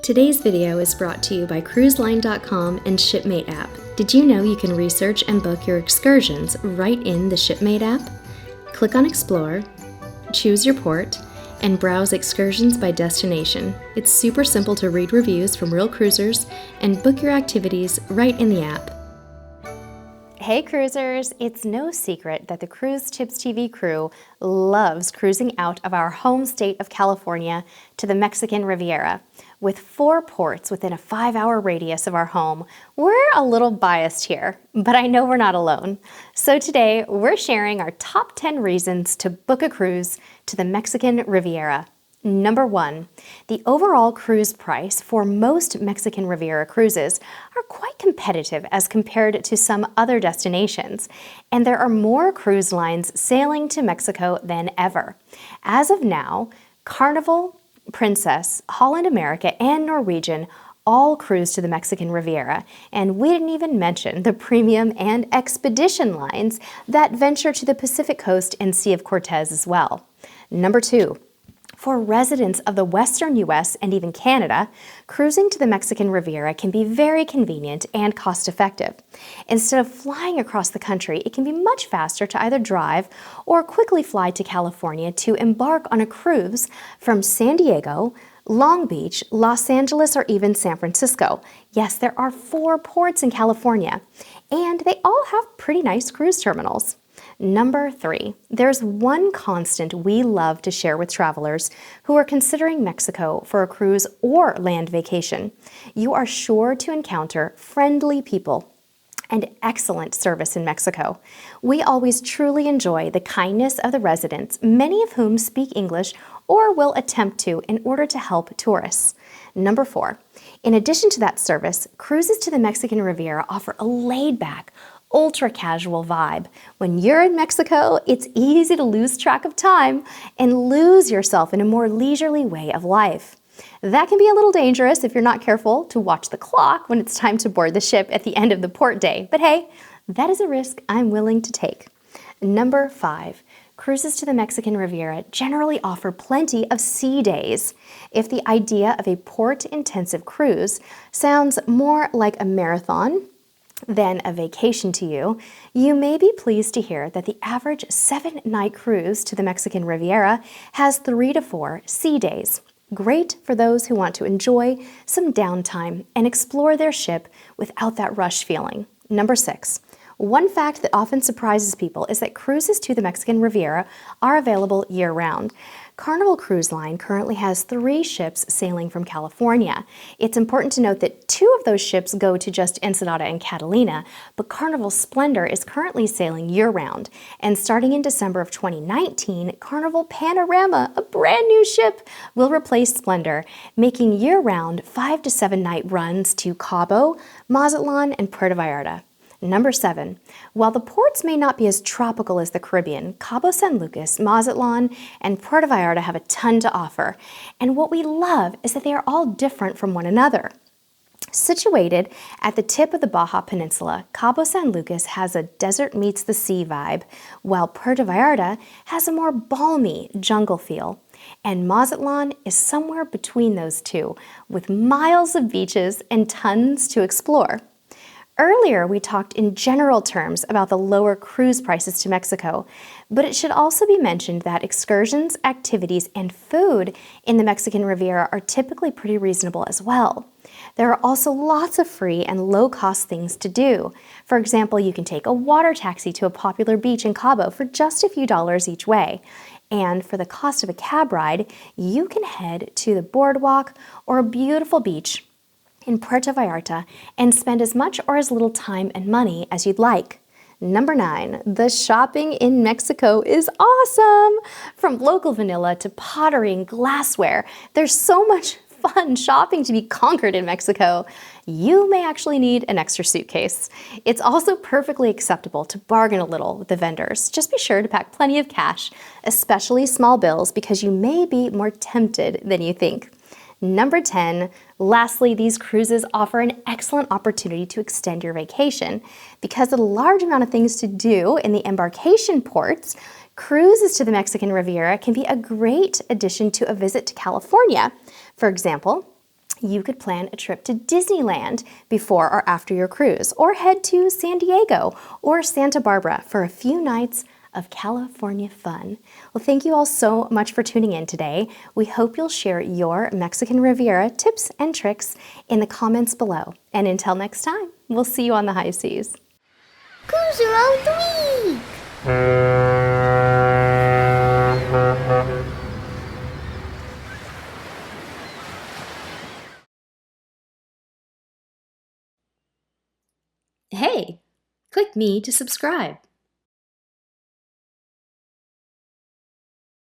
Today's video is brought to you by CruiseLine.com and Shipmate app. Did you know you can research and book your excursions right in the Shipmate app? Click on Explore, choose your port, and browse excursions by destination. It's super simple to read reviews from real cruisers and book your activities right in the app. Hey cruisers, it's no secret that the CruiseTipsTV crew loves cruising out of our home state of California to the Mexican Riviera. With 4 ports within a 5-hour radius of our home, we're a little biased here, but I know we're not alone. So today, we're sharing our top 10 reasons to book a cruise to the Mexican Riviera. Number 1, the overall cruise price for most Mexican Riviera cruises are quite competitive as compared to some other destinations, and there are more cruise lines sailing to Mexico than ever. As of now, Carnival, Princess, Holland America, and Norwegian all cruise to the Mexican Riviera, and we didn't even mention the premium and expedition lines that venture to the Pacific coast and Sea of Cortez as well. Number 2, for residents of the Western U.S. and even Canada, cruising to the Mexican Riviera can be very convenient and cost-effective. Instead of flying across the country, it can be much faster to either drive or quickly fly to California to embark on a cruise from San Diego, Long Beach, Los Angeles, or even San Francisco. Yes, there are 4 ports in California, and they all have pretty nice cruise terminals. Number 3, there's one constant we love to share with travelers who are considering Mexico for a cruise or land vacation. You are sure to encounter friendly people and excellent service in Mexico. We always truly enjoy the kindness of the residents, many of whom speak English or will attempt to in order to help tourists. Number 4, in addition to that service, cruises to the Mexican Riviera offer a laid-back, ultra-casual vibe. When you're in Mexico, it's easy to lose track of time and lose yourself in a more leisurely way of life. That can be a little dangerous if you're not careful to watch the clock when it's time to board the ship at the end of the port day. But hey, that is a risk I'm willing to take. Number 5, cruises to the Mexican Riviera generally offer plenty of sea days. If the idea of a port-intensive cruise sounds more like a marathon than a vacation to you, you may be pleased to hear that the average 7-night cruise to the Mexican Riviera has 3 to 4 sea days. Great for those who want to enjoy some downtime and explore their ship without that rush feeling. Number 6, one fact that often surprises people is that cruises to the Mexican Riviera are available year-round. Carnival Cruise Line currently has 3 ships sailing from California. It's important to note that 2 of those ships go to just Ensenada and Catalina, but Carnival Splendor is currently sailing year-round. And starting in December of 2019, Carnival Panorama, a brand new ship, will replace Splendor, making year-round 5 to 7-night runs to Cabo, Mazatlan, and Puerto Vallarta. Number 7, while the ports may not be as tropical as the Caribbean, Cabo San Lucas, Mazatlan, and Puerto Vallarta have a ton to offer. And what we love is that they are all different from one another. Situated at the tip of the Baja Peninsula, Cabo San Lucas has a desert meets the sea vibe, while Puerto Vallarta has a more balmy jungle feel. And Mazatlan is somewhere between those two, with miles of beaches and tons to explore. Earlier, we talked in general terms about the lower cruise prices to Mexico, but it should also be mentioned that excursions, activities, and food in the Mexican Riviera are typically pretty reasonable as well. There are also lots of free and low-cost things to do. For example, you can take a water taxi to a popular beach in Cabo for just a few dollars each way. And for the cost of a cab ride, you can head to the boardwalk or a beautiful beach in Puerto Vallarta and spend as much or as little time and money as you'd like. Number 9, the shopping in Mexico is awesome! From local vanilla to pottery and glassware, there's so much fun shopping to be conquered in Mexico. You may actually need an extra suitcase. It's also perfectly acceptable to bargain a little with the vendors. Just be sure to pack plenty of cash, especially small bills, because you may be more tempted than you think. Number 10, lastly, these cruises offer an excellent opportunity to extend your vacation. Because of the large amount of things to do in the embarkation ports, cruises to the Mexican Riviera can be a great addition to a visit to California. For example, you could plan a trip to Disneyland before or after your cruise, or head to San Diego or Santa Barbara for a few nights of California fun. Well, thank you all so much for tuning in today. We hope you'll share your Mexican Riviera tips and tricks in the comments below. And until next time, we'll see you on the high seas. Cruiser of the Week! Hey, click me to subscribe.